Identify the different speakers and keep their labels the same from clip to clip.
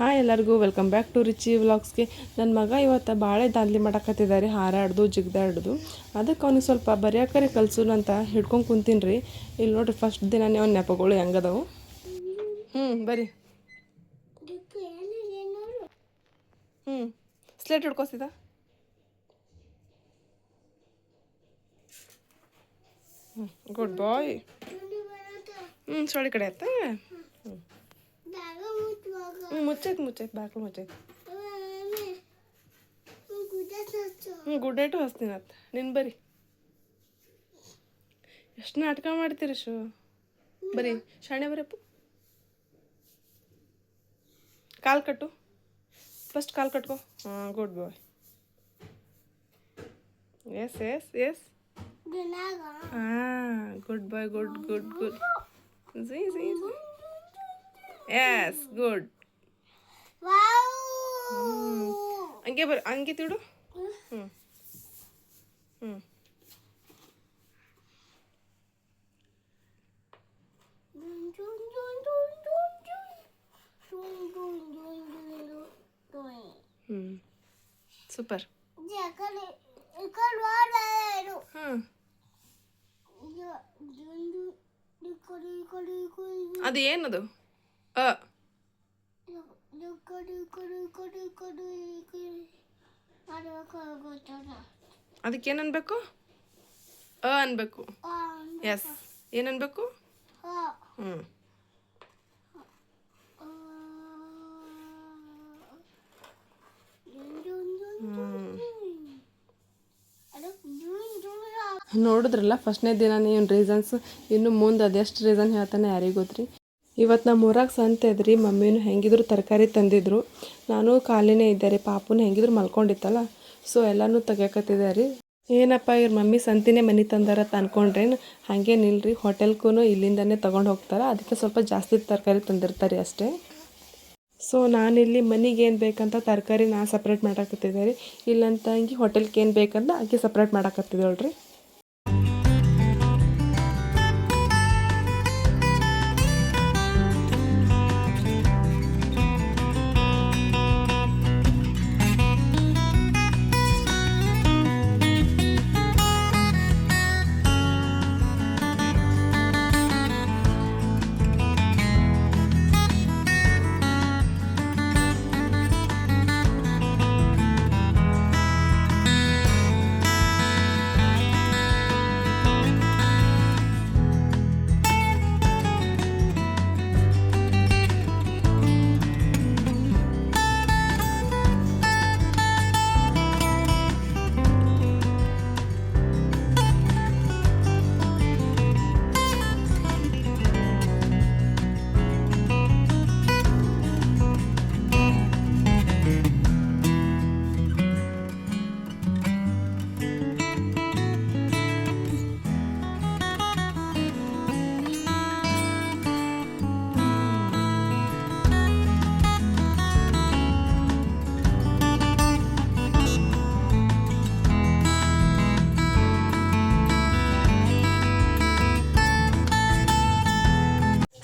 Speaker 1: Hi ಎಲ್ಲರಿಗೂ welcome back to Richie ವ್ಲಾಗ್ಸ್ಗೆ. ನನ್ನ ಮಗ ಇವತ್ತು ಭಾಳ ದಾಂಧಲಿ ಮಾಡಕತ್ತಿದ್ದಾರೆ, ಹಾರಾಡ್ದು ಜಿಗ್ದಾಡ್ದು. ಅದಕ್ಕೆ ಅವ್ನಿಗೆ ಸ್ವಲ್ಪ ಬರೆಯೋಕರೆ ಕಲ್ಸೋಣ ಅಂತ ಹಿಡ್ಕೊಂಡು ಕುಂತೀನಿ ರೀ. ಇಲ್ಲಿ ನೋಡಿರಿ, ಫಸ್ಟ್ ದಿನನೇ ಅವ್ನ ನೆಪಗಳು ಹೆಂಗದವು. ಬರಿ. ಸ್ಲೇಟ್ ಹಿಡ್ಕೋಸಿದ. ಗುಡ್ ಬಾಯ್. ಸೊಳ್ಳಿ ಕಡೆ ಆಯ್ತಾ. ಮುಚ್ಚೈತೆ ಬಾಕ್ಲು ಮುಚ್ಚೈತೆ. ಗುಡ್ಡೇಟು ಹಚ್ತೀನಿ ಅತ್ತ. ನಿನ್ನ ಬರಿ. ಎಷ್ಟು ನಾಟಕ ಮಾಡ್ತೀರಿ ಶೋ. ಬರೀ ಶಾಣೆ ಬರಪ್ಪು. ಕಾಲು ಕಟ್ಟು ಫಸ್ಟ್, ಕಾಲು ಕಟ್ಕೋ. Good boy. Yes yes yes. Good boy. Good. Yes good. ಹಂಗೆ ಹಂಗೆ ತಿಡು. ಸೂಪರ್. ಅದು ಏನದು? ಅದಕ್ಕೇನು ಅನ್ಬೇಕು? ಅನ್ಬೇಕು. ಎಸ್. ಏನನ್ಬೇಕು? ನೋಡಿದ್ರಲ್ಲ, ಫಸ್ಟ್ನೇ ದಿನ ಏನು ರೀಸನ್ಸ್. ಇನ್ನು ಮುಂದೆ ಅದೆಷ್ಟು ರೀಸನ್ ಹೇಳ್ತಾನೆ ಯಾರಿಗೆ ಗೊತ್ತ್ರಿ. ಇವತ್ತು ನಮ್ಮ ಊರಾಗ ಸಂತೆ ಇದ್ರಿ. ಮಮ್ಮಿನೂ ಹೆಂಗಿದ್ರು ತರಕಾರಿ ತಂದಿದ್ರು. ನಾನು ಖಾಲಿನೇ ಇದ್ದೆ ರೀ. ಪಾಪುನು ಹೆಂಗಿದ್ರು ಮಲ್ಕೊಂಡಿತ್ತಲ್ಲ, ಸೊ ಎಲ್ಲನೂ ತೆಗಿಯಕತ್ತಿದ್ದೆ ರೀ. ಏನಪ್ಪ ಇವ್ರ ಮಮ್ಮಿ ಸಂತಿನೇ ಮನೆ ತಂದಾರತ್ತ ಅನ್ಕೊಂಡ್ರೇನು? ಹಾಗೇನಿಲ್ರಿ, ಹೋಟೆಲ್ಗೂ ಇಲ್ಲಿಂದನೇ ತೊಗೊಂಡು ಹೋಗ್ತಾರೆ. ಅದಕ್ಕೆ ಸ್ವಲ್ಪ ಜಾಸ್ತಿ ತರಕಾರಿ ತಂದಿರ್ತಾರೆ ಅಷ್ಟೇ. ಸೊ ನಾನಿಲ್ಲಿ ಮನೆಗೆ ಏನು ಬೇಕಂತ ತರಕಾರಿ ಸಪ್ರೇಟ್ ಮಾಡಾಕತ್ತಿದ್ದೆ ರೀ. ಇಲ್ಲಂತ ಹಂಗೆ ಹೋಟೆಲ್ಗೆ ಏನು ಬೇಕಂತ ಆಕೆ ಸಪ್ರೇಟ್ ಮಾಡಾಕತ್ತಿದ್ದೇಳ್ರಿ.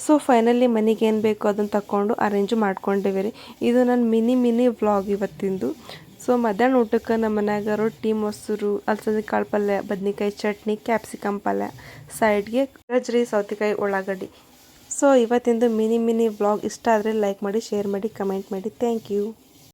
Speaker 1: ಸೊ ಫೈನಲಿ ಮನೆಗೆ ಏನು ಬೇಕು ಅದನ್ನು ತಗೊಂಡು ಅರೇಂಜು ಮಾಡ್ಕೊಂಡಿವಿ ರೀ. ಇದು ನನ್ನ ಮಿನಿ ವ್ಲಾಗ್ ಇವತ್ತಿಂದು. ಸೊ ಮಧ್ಯಾಹ್ನ ಊಟಕ್ಕೆ ನಮ್ಮ ಮನ್ಯಾಗ ರೊಟ್ಟಿ, ಮೊಸರು, ಅಲಸಂದೆ ಕಾಳು ಪಲ್ಯ, ಬದ್ನಿಕಾಯಿ ಚಟ್ನಿ, ಕ್ಯಾಪ್ಸಿಕಮ್ ಪಲ್ಯ, ಸೈಡ್ಗೆ ಗಜ್ರಿ, ಸೌತೆಕಾಯಿ, ಉಳ್ಳಾಗಡ್ಡಿ. ಸೊ ಇವತ್ತಿಂದು ಮಿನಿ ವ್ಲಾಗ್ ಇಷ್ಟ ಆದರೆ ಲೈಕ್ ಮಾಡಿ, ಶೇರ್ ಮಾಡಿ, ಕಮೆಂಟ್ ಮಾಡಿ. Thank you.